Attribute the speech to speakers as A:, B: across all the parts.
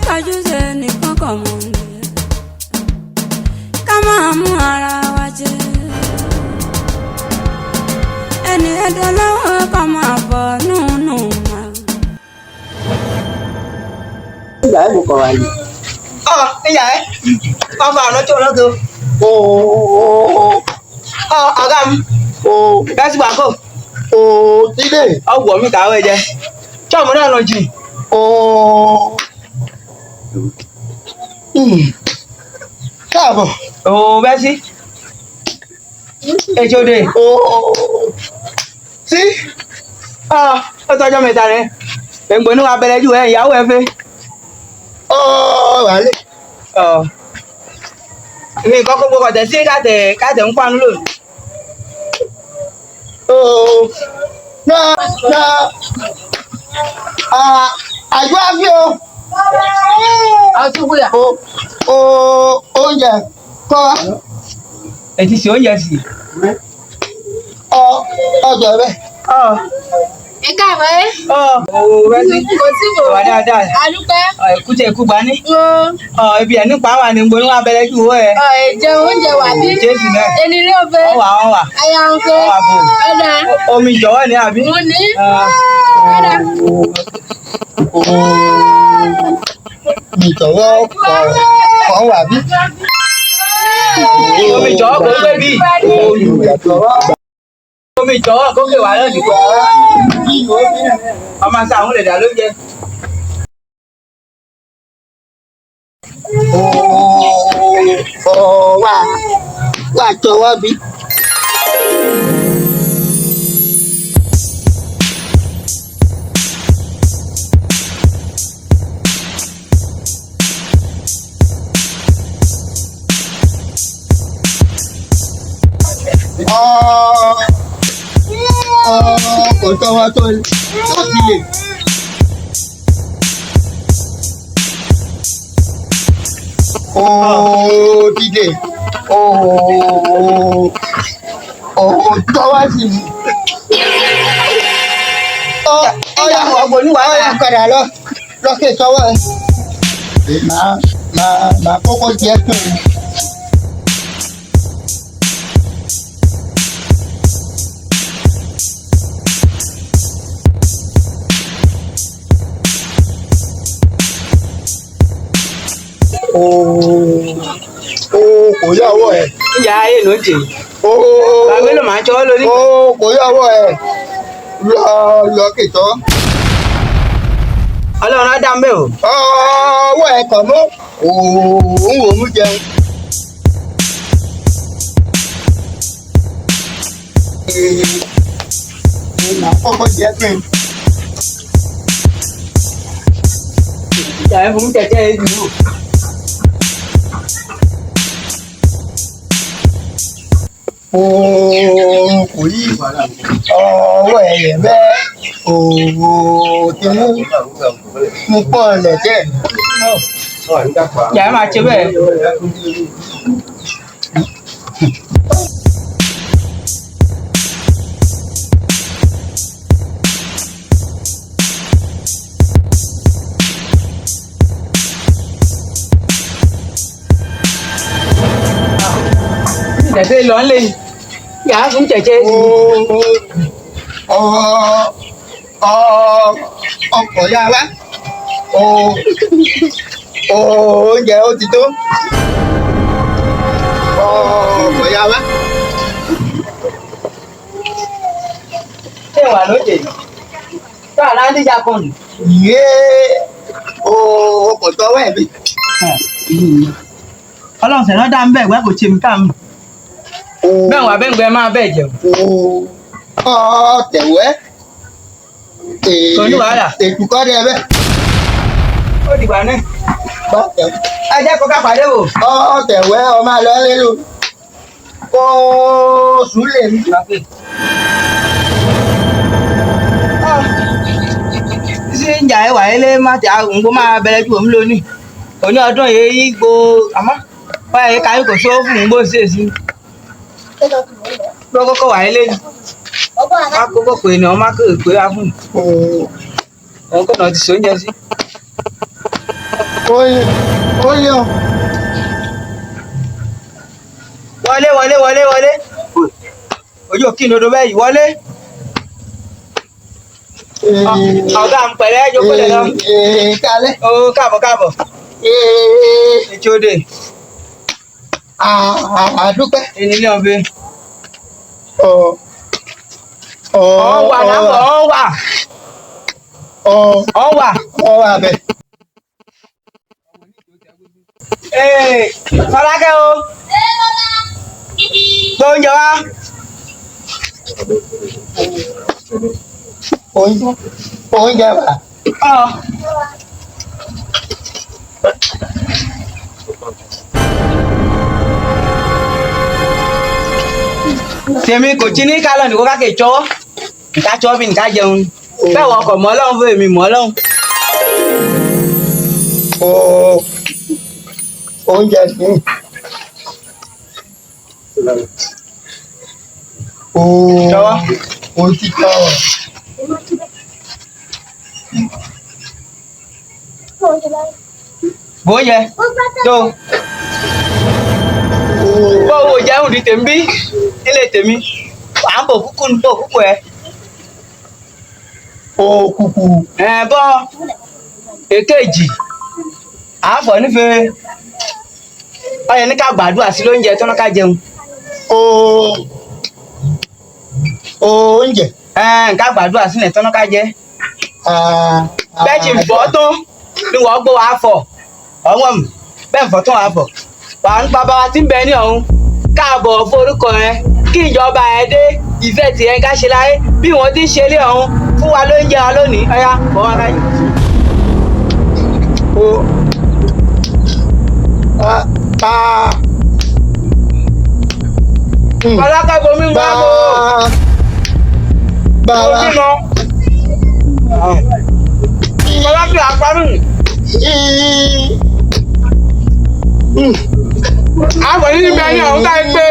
A: kájú ṣe nìkan kọ̀ mọ́ ni ká máa mú ara wa jẹ ẹni ẹ̀dọ́ lọ́wọ́ ká máa bọ̀ nùnù máa.
B: Ìyá ẹ̀ mo kọ̀ wá yìí.
C: Ìyá ẹ̀ ọmọ àná tó lọ́dọ̀. Ọ̀gá mi. Gásì pàkó.
B: Ilé.
C: Ọ̀wọ̀ mi kàwé jẹ. Ṣọ́ọ̀mù náà lọ jì.
B: Káàbọ̀.
C: Bẹ́ẹ̀ sí. Èjì òde.
B: Sí.
C: Ó tọ́jọ́ mẹ́ta rẹ̀. Ẹ̀gbọ́n ní wa bẹ̀rẹ̀ jù ẹ̀ ìyàwó ẹ̀ fẹ́.
B: Wàlé.
C: Mi kọ́kọ́ gbogbo ọ̀tẹ̀ sí káàtẹ̀ ń panu lónìí.
B: Àjọ àfi o.
C: Àtúgbò yà.
B: Oúnjẹ kọ́.
C: Ẹ ti ṣe oúnjẹ sí.
B: Ọjọ́ bẹ́ẹ̀.
D: Ẹ káàbọ̀ ẹ́.
C: Bẹ́ẹ̀ sí.
D: Kò sí bò.
C: Wà dáadáa.
D: Adúpẹ́.
C: Ìkútẹ̀ ìkú gbá ní. Ibi ẹ̀ nípa wà ní gbóná wà bẹ̀rẹ̀ jù wọ́ ẹ̀.
D: Jẹun oúnjẹ wà bí.
C: Jésù náà.
D: Enilé ọbẹ̀.
C: Ọwà.
D: Aya ń fẹ́.
C: Ọwà bò.
D: Ọ̀dà.
C: Omi ìjọ̀wọ́ ni àbí?
D: Mo ní. Ọ̀dà.
B: Ìjọ̀wọ́ kan wà bí.
C: Omi ìjọ̀wọ́ kò gbé bí. Omi ìjọ̀wọ́ kò gbé wà náà nìkan. Ọmọ sáà ń lè dà ló jẹ.
B: Wà jọ̀wọ́ bí. Kò tọ́wọ́ tó ti lè. Dídè. Tọ́wọ́ sí mi. Ọ̀yà padà lọ́kè tọ́wọ́ ẹ̀. Màá kọ́kọ́ jẹ́ fún mi. Kò yàwó ẹ̀.
C: Ìyá ayé ló jè. Bàbá ló máa ń jọ́ lórí.
B: Kò yàwó ẹ̀. Lọ kìtọ́.
C: Ọlọ́run á dá ń bẹ̀ o.
B: Ọwọ́ ẹ̀ kàn mọ́. Òun wò mú jẹun. Màá kọ́kọ́ jẹ́ pé.
C: Ìyá ẹ̀ fún kẹ̀kẹ́ ẹ̀ dùn.
B: Kò yí ọwọ́ ẹ̀yẹ̀ bẹ́ẹ̀ ti mú pọ̀ lẹ́tẹ̀.
C: Ìyá ẹ̀ máa ṣe bẹ́ẹ̀. Ìjẹ̀sẹ̀ lọ ń lé yìí. Ìyá fún kẹ̀kẹ́ sí.
B: Ọkọ̀ yá wá. Oúnjẹ ó ti tó. Ọkọ̀ yá wá.
C: Ṣé wà lóde? Ṣé àná díjà kan nù?
B: Yé ọkọ̀ tọ́wọ́ ẹ̀ bí.
C: Ọlọ́run sẹ̀rọ̀ dá ń bẹ̀ wẹ́ kò ṣe mi ká mi. Bẹ́ẹ̀ wà bẹ́ẹ̀ gbẹ máa bẹ́ẹ̀ jẹun.
B: Tẹ̀wẹ́.
C: Kò ní wàhálà.
B: Ètù kọ́ dẹ bẹ́ẹ̀.
C: Ó dìgbà náà. Ẹ jẹ́ kó ká pàdé wò.
B: Tẹ̀wẹ́ ọmọ àlọ́ lélo. Kó sùn lè mí.
C: Sí ń jà ẹwà ilé má ti àgùngbó máa bẹ̀rẹ̀ ju òun lónìí. Òní ọdún yìí gbó àmọ́ báyà yìí káyọ̀ kò sówó fún un bó ṣe sí. Ló kọ́kọ́ wà ilé ni. Má kókó pé ni wọ́n má kó ìpè wá fún un. Òun kò náà ti sóúnjẹ sí.
B: Oyin o.
C: Wọlé. Ojú òkè ìnodo bẹ́ẹ̀ wọlé. Ọ̀gá ń pẹ̀lẹ́ jókòó lẹ̀ lọ.
B: Kálẹ̀.
C: Ó káàbọ̀. Ètí ó dé.
B: Àdúpẹ́.
C: Ìnílé ọ̀bẹ.
B: Ọ̀wà
C: Nàbọ̀ ọ̀wà
B: bẹ̀.
C: Fọlákẹ́ o. Gbóúnjẹ wá.
B: Oúnjẹ wà.
C: Tèmi kò tí ní kálọ̀ ní kó ká kè tsọ́. Nǹka tsọ́ bí nǹka jẹun. Bẹ́ẹ̀ wọ ọkọ̀ mọ́ Ọlọ́run fún èmi mọ́ Ọlọ́run.
B: Oúnjẹ ní.
C: Jọ̀wọ́.
B: O ti tọ́.
C: Bóúnjẹ tó. Bó wo jẹun di tèmi bí nílé tèmi. À ń bò kúkú ní bò kúkú ẹ.
B: O kúkú.
C: Bọ́ èkejì. À ń fọ̀ nífẹ̀ẹ́. Ọyẹ ní ká gbàdúrà sí lóúnjẹ tó ní ká jẹun.
B: Oúnjẹ.
C: Nǹka gbàdúrà sílẹ̀ tó ní ká jẹ. Bẹ́ẹ̀ tí ń fọ́ tó ni wọ́n gbọ́ wàá fọ̀. Ọwọ́n mi bẹ́ẹ̀ ń fọ́ tó wàá fọ̀. Wàá ń bàbá wa tí ń bẹ ní ọ̀hún. Káàbọ̀ forúkọ ẹ kí ìjọba ẹ dé ìfẹ́ tiẹ̀ ká ṣe láyé bí wọ́n ti ń ṣe lé ọ̀hún fún wa lóúnjẹ wa lónìí. Ọ̀yá bọ̀ wá káyìí. Fọlákẹ́ bomi ń gbá bò. Bomi lọ. Fọlákẹ́ àpamọ́. Àwọn yìí ń bẹ ní ọ̀hún táyé pé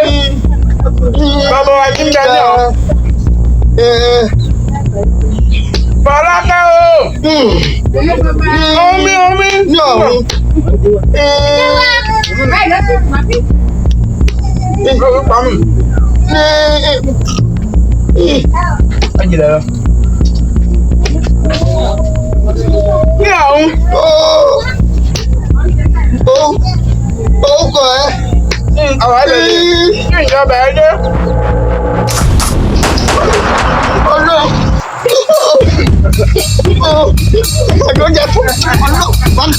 C: bàbá wa ti ń bẹ ní ọ̀hún. Fọlákẹ́ o. Omi.
B: Ní ọ̀hún.
C: Ọjìlẹ̀ lọ. Ní ọ̀hún.
B: Orúkọ ẹ.
C: Àwọn ẹ̀bẹ̀ ni kí ìjọba ẹ dé.
B: Ọlọ́run. Ọjọ́ jẹ́ fún ọlọ́run.